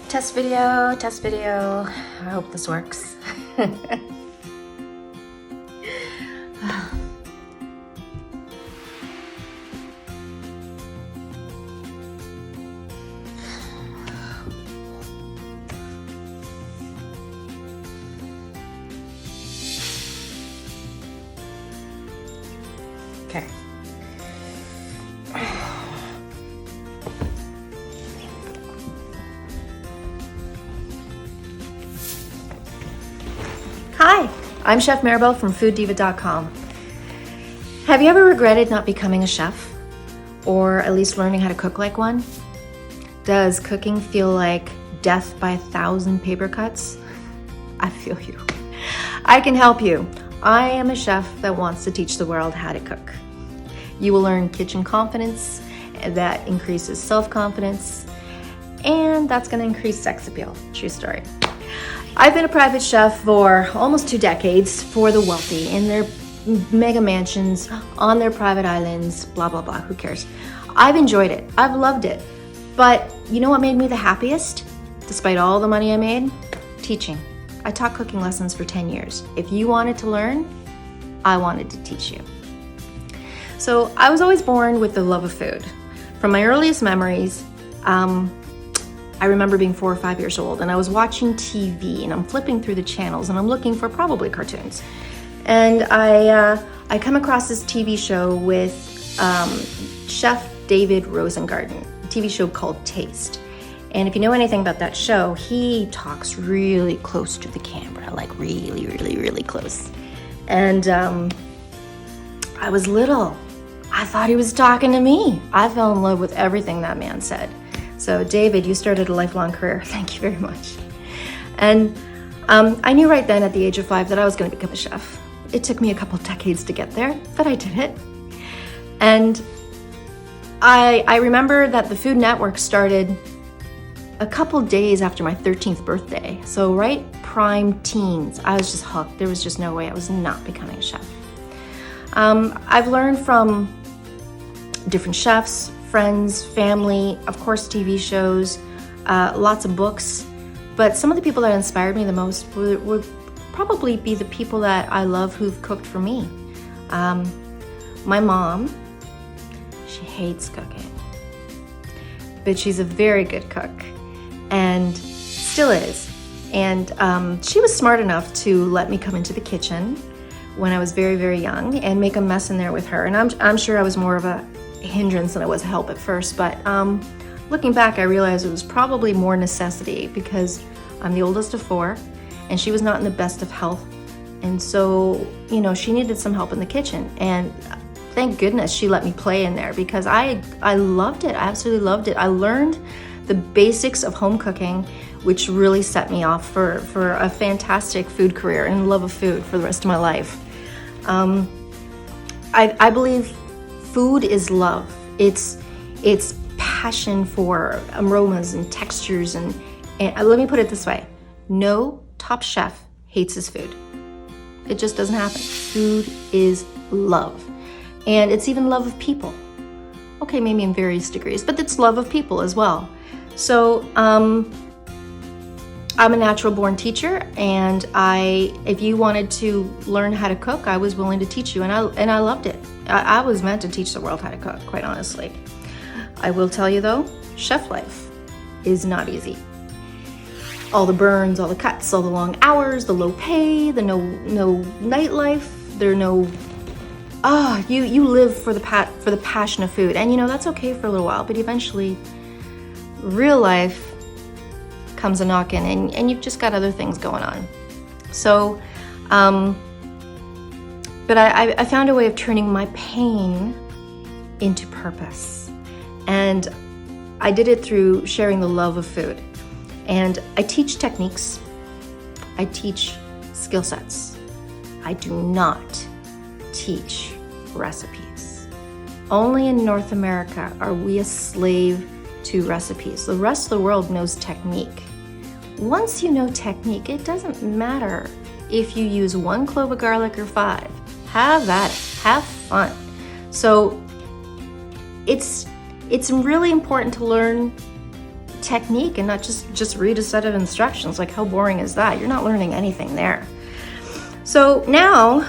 Test video, test video. I hope this works. Okay. Hi, I'm Chef Maribel from fooddiva.com. Have you ever regretted not becoming a chef? Or at least learning how to cook like one? Does cooking feel like death by 1,000 paper cuts? I feel you. I can help you. I am a chef that wants to teach the world how to cook. You will learn kitchen confidence that increases self-confidence, and that's going to increase sex appeal. True story. I've been a private chef for almost 2 decades for the wealthy in their mega mansions, on their private islands, blah, blah, blah. Who cares? I've enjoyed it. I've loved it. But you know what made me the happiest? Despite all the money I made? Teaching. I taught cooking lessons for 10 years. If you wanted to learn, I wanted to teach you. So I was always born with the love of food. From my earliest memories, I remember being 4 or 5 years old and I was watching TV and I'm flipping through the channels and I'm looking for probably cartoons. And I come across this TV show with Chef David Rosengarten, a TV show called Taste. And if you know anything about that show, he talks really close to the camera, like really, really, really close. And I was little. I thought he was talking to me. I fell in love with everything that man said. So David, you started a lifelong career. Thank you very much. And I knew right then at the age of 5 that I was going to become a chef. It took me a couple decades to get there, but I did it. And I remember that the Food Network started a couple days after my 13th birthday. So right prime teens, I was just hooked. There was just no way I was not becoming a chef. I've learned from different chefs, friends, family, of course TV shows, lots of books, but some of the people that inspired me the most would probably be the people that I love who've cooked for me. My mom, she hates cooking, but she's a very good cook and still is. And she was smart enough to let me come into the kitchen when I was very, very young and make a mess in there with her. And I'm sure I was more of a hindrance than I was a help at first, but looking back, I realized it was probably more necessity because I'm the oldest of 4 and she was not in the best of health. And so, you know, she needed some help in the kitchen. And thank goodness she let me play in there because I loved it. I absolutely loved it. I learned the basics of home cooking, which really set me off for a fantastic food career and love of food for the rest of my life. I believe food is love. It's passion for aromas and textures and let me put it this way. No top chef hates his food. It just doesn't happen. Food is love. And it's even love of people. Okay, maybe in various degrees, but it's love of people as well. So I'm a natural born teacher, and if you wanted to learn how to cook, I was willing to teach you, and I loved it. I was meant to teach the world how to cook, quite honestly. I will tell you though, chef life is not easy. All the burns, all the cuts, all the long hours, the low pay, the no nightlife, you live for the passion of food, and you know that's okay for a little while, but eventually, real life comes a knocking, and you've just got other things going on. So, but I found a way of turning my pain into purpose, and I did it through sharing the love of food. And I teach techniques, I teach skill sets. I do not teach recipes. Only in North America are we a slave to recipes. The rest of the world knows technique. Once you know technique, it doesn't matter if you use 1 clove of garlic or 5. Have at it, have fun. So it's really important to learn technique and not just read a set of instructions. Like, how boring is that? You're not learning anything there. So now,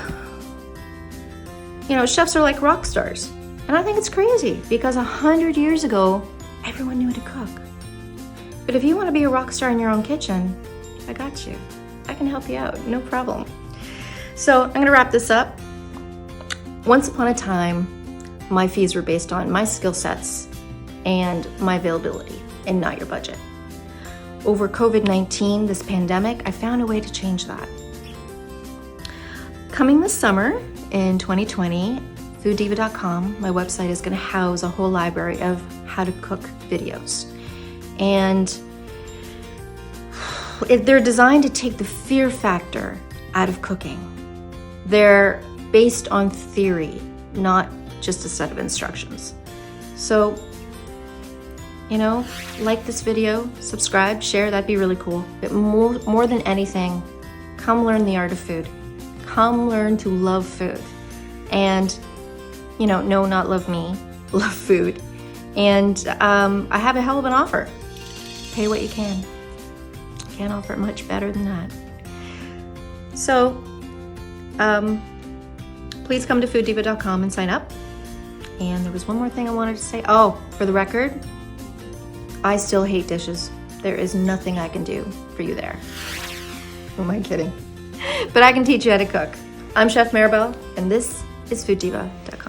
chefs are like rock stars. And I think it's crazy because 100 years ago, everyone knew how to cook. But if you want to be a rock star in your own kitchen, I got you. I can help you out, no problem. So I'm gonna wrap this up. Once upon a time, my fees were based on my skill sets and my availability and not your budget. Over COVID-19, this pandemic, I found a way to change that. Coming this summer in 2020, fooddiva.com, my website, is gonna house a whole library of how to cook videos. And they're designed to take the fear factor out of cooking. They're based on theory, not just a set of instructions. So, like this video, subscribe, share, that'd be really cool. But more than anything, come learn the art of food. Come learn to love food. And, no, not love me, love food. And I have a hell of an offer. Pay what you can. Can't offer it much better than that. So, please come to fooddiva.com and sign up. And there was one more thing I wanted to say. Oh, for the record, I still hate dishes. There is nothing I can do for you there. Who am I kidding? But I can teach you how to cook. I'm Chef Maribel, and this is fooddiva.com.